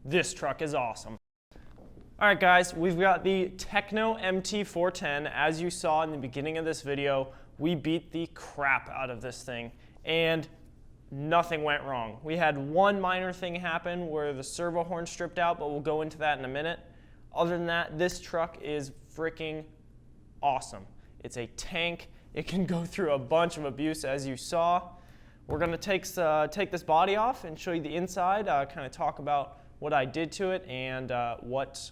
this truck is awesome. All right, guys, we've got the Tekno MT410. As you saw in the beginning of this video, we beat the crap out of this thing, and nothing went wrong. We had one minor thing happen where the servo horn stripped out, but we'll go into that in a minute. Other than that, this truck is freaking awesome. It's a tank. It can go through a bunch of abuse, as you saw. We're going to take this body off and show you the inside, kind of talk about what I did to it and what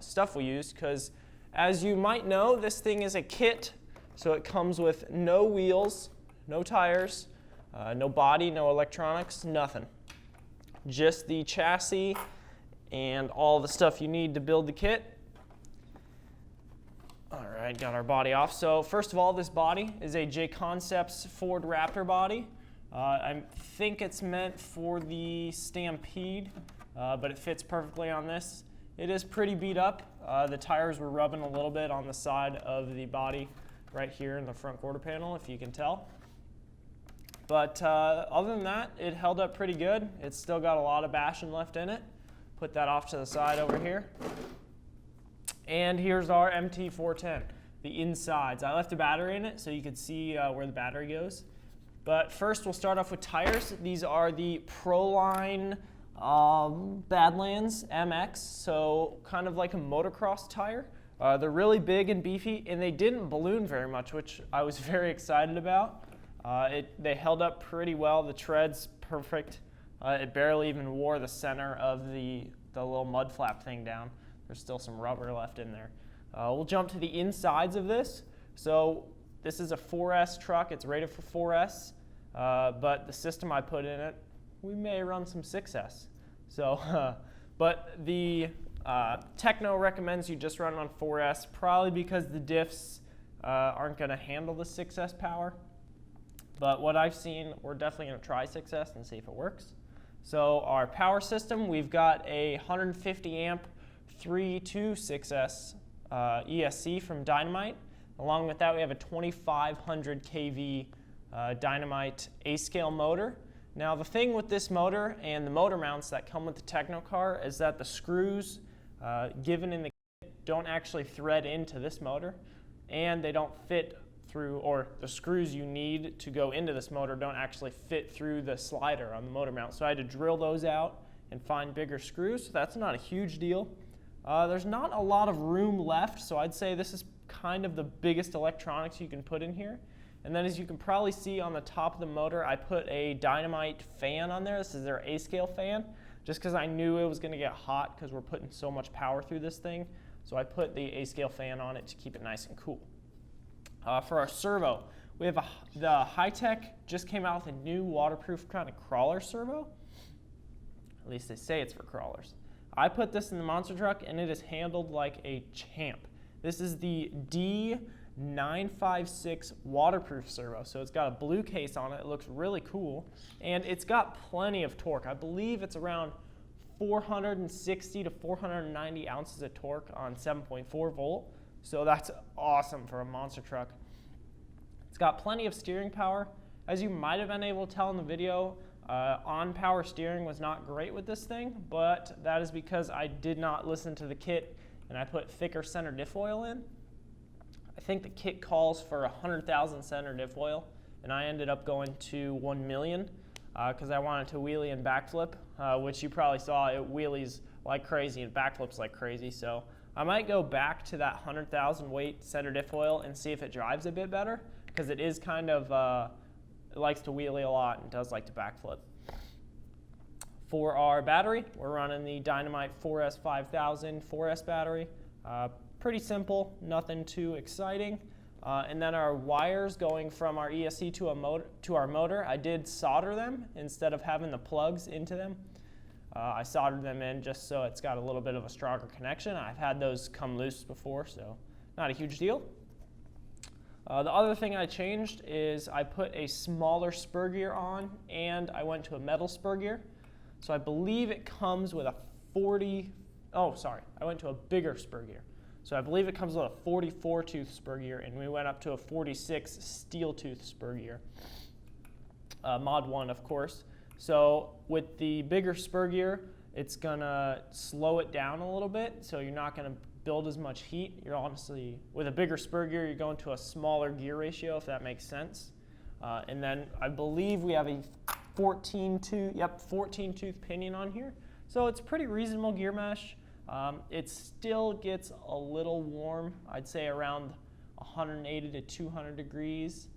stuff we used, because as you might know, this thing is a kit, so it comes with no wheels, no tires, no body, no electronics, nothing. Just the chassis and all the stuff you need to build the kit. All right, got our body off. So first of all, this body is a J-Concepts Ford Raptor body. I think it's meant for the Stampede, but it fits perfectly on this. It is pretty beat up. The tires were rubbing a little bit on the side of the body right here in the front quarter panel, if you can tell. But other than that, it held up pretty good. It's still got a lot of bashing left in it. Put that off to the side over here. And here's our MT410, the insides. I left a battery in it so you could see where the battery goes. But first we'll start off with tires. These are the Proline Badlands MX, so kind of like a motocross tire. They're really big and beefy, and they didn't balloon very much, which I was very excited about. They held up pretty well. The tread's perfect. It barely even wore the center of the little mud flap thing down. There's still some rubber left in there. We'll jump to the insides of this. So this is a 4S truck. It's rated for 4S, but the system I put in it, we may run some 6S. So, but the Tekno recommends you just run on 4S, probably because the diffs aren't going to handle the 6S power. But what I've seen, we're definitely going to try 6S and see if it works. So our power system, we've got a 150 amp 326S ESC from Dynamite. Along with that, we have a 2500 kV Dynamite A-scale motor. Now the thing with this motor and the motor mounts that come with the Tekno car is that the screws given in the kit don't actually thread into this motor, and they don't fit through, or the screws you need to go into this motor don't actually fit through the slider on the motor mount. So I had to drill those out and find bigger screws. So that's not a huge deal. There's not a lot of room left, so I'd say this is kind of the biggest electronics you can put in here. And then as you can probably see on the top of the motor, I put a Dynamite fan on there. This is their A-scale fan, just because I knew it was going to get hot because we're putting so much power through this thing. So I put the A-scale fan on it to keep it nice and cool. For our servo, we have the Hi-Tech just came out with a new waterproof kind of crawler servo. At least they say it's for crawlers. I put this in the monster truck and it is handled like a champ. This is the D956 waterproof servo. So it's got a blue case on it. It looks really cool. And it's got plenty of torque. I believe it's around 460 to 490 ounces of torque on 7.4 volt. So that's awesome for a monster truck. It's got plenty of steering power. As you might have been able to tell in the video, on-power steering was not great with this thing, but that is because I did not listen to the kit and I put thicker center diff oil in. I think the kit calls for 100,000 center diff oil, and I ended up going to 1 million because I wanted to wheelie and backflip, which you probably saw. It wheelies like crazy and backflips like crazy. So I might go back to that 100,000 weight center diff oil and see if it drives a bit better, because it is kind of, it likes to wheelie a lot and does like to backflip. For our battery, we're running the Dynamite 4S 5000 4S battery. Pretty simple, nothing too exciting. And then our wires going from our ESC to our motor, I did solder them instead of having the plugs into them. I soldered them in just so it's got a little bit of a stronger connection. I've had those come loose before, so not a huge deal. The other thing I changed is I put a smaller spur gear on, and I went to a metal spur gear. So I believe it comes with a I went to a bigger spur gear. So I believe it comes with a 44 tooth spur gear, and we went up to a 46 steel tooth spur gear. Mod 1, of course. So with the bigger spur gear, it's gonna slow it down a little bit, so you're not gonna build as much heat. You're honestly, with a bigger spur gear, you're going to a smaller gear ratio, if that makes sense. And then I believe we have a 14 tooth pinion on here. So it's pretty reasonable gear mesh. It still gets a little warm. I'd say around 180 to 200 degrees,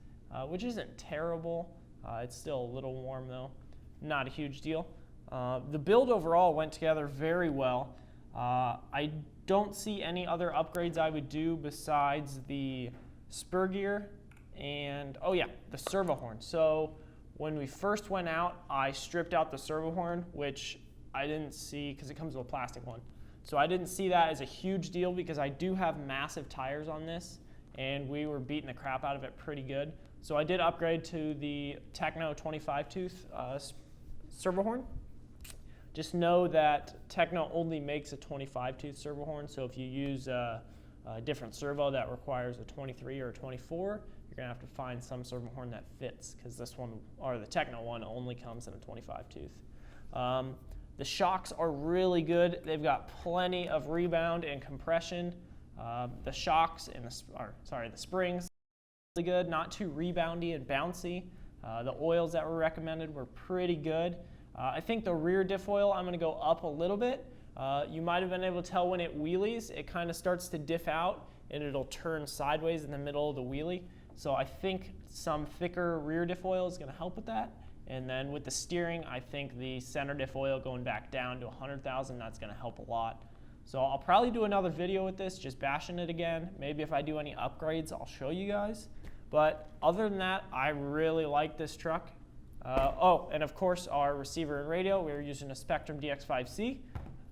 which isn't terrible. It's still a little warm though, not a huge deal. The build overall went together very well. I don't see any other upgrades I would do besides the spur gear and, oh yeah, the servo horn. So when we first went out, I stripped out the servo horn, which I didn't see because it comes with a plastic one. So I didn't see that as a huge deal because I do have massive tires on this and we were beating the crap out of it pretty good. So I did upgrade to the Tekno 25 tooth servo horn. Just know that Tekno only makes a 25 tooth servo horn, so if you use a different servo that requires a 23 or a 24, you're gonna have to find some servo horn that fits, because this one, or the Tekno one, only comes in a 25 tooth. The shocks are really good. They've got plenty of rebound and compression. The shocks and the springs, really good, not too reboundy and bouncy. The oils that were recommended were pretty good. I think the rear diff oil, I'm going to go up a little bit. You might have been able to tell when it wheelies, it kind of starts to diff out and it'll turn sideways in the middle of the wheelie. So I think some thicker rear diff oil is going to help with that. And then with the steering, I think the center diff oil going back down to 100,000, that's going to help a lot. So I'll probably do another video with this, just bashing it again. Maybe if I do any upgrades, I'll show you guys. But other than that, I really like this truck. Oh, and of course our receiver and radio, we were using a Spectrum DX5C.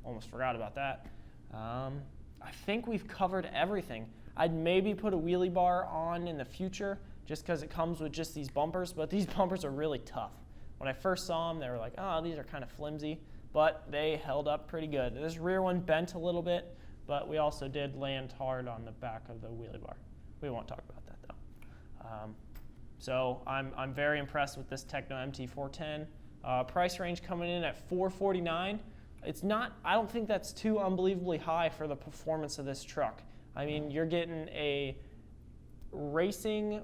Almost forgot about that. I think we've covered everything. I'd maybe put a wheelie bar on in the future just because it comes with just these bumpers, but these bumpers are really tough. When I first saw them, they were like, oh, these are kind of flimsy, but they held up pretty good. This rear one bent a little bit, but we also did land hard on the back of the wheelie bar. We won't talk about that though. So I'm very impressed with this Tekno MT410. Price range coming in at $449. It's not, I don't think that's too unbelievably high for the performance of this truck. I mean, you're getting a racing,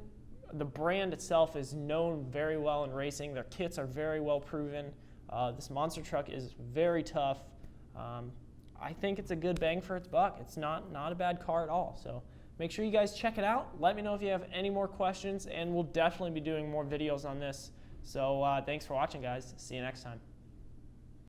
the brand itself is known very well in racing. Their kits are very well proven. This monster truck is very tough. I think it's a good bang for its buck. It's not a bad car at all. So make sure you guys check it out. Let me know if you have any more questions, and we'll definitely be doing more videos on this. So thanks for watching, guys. See you next time.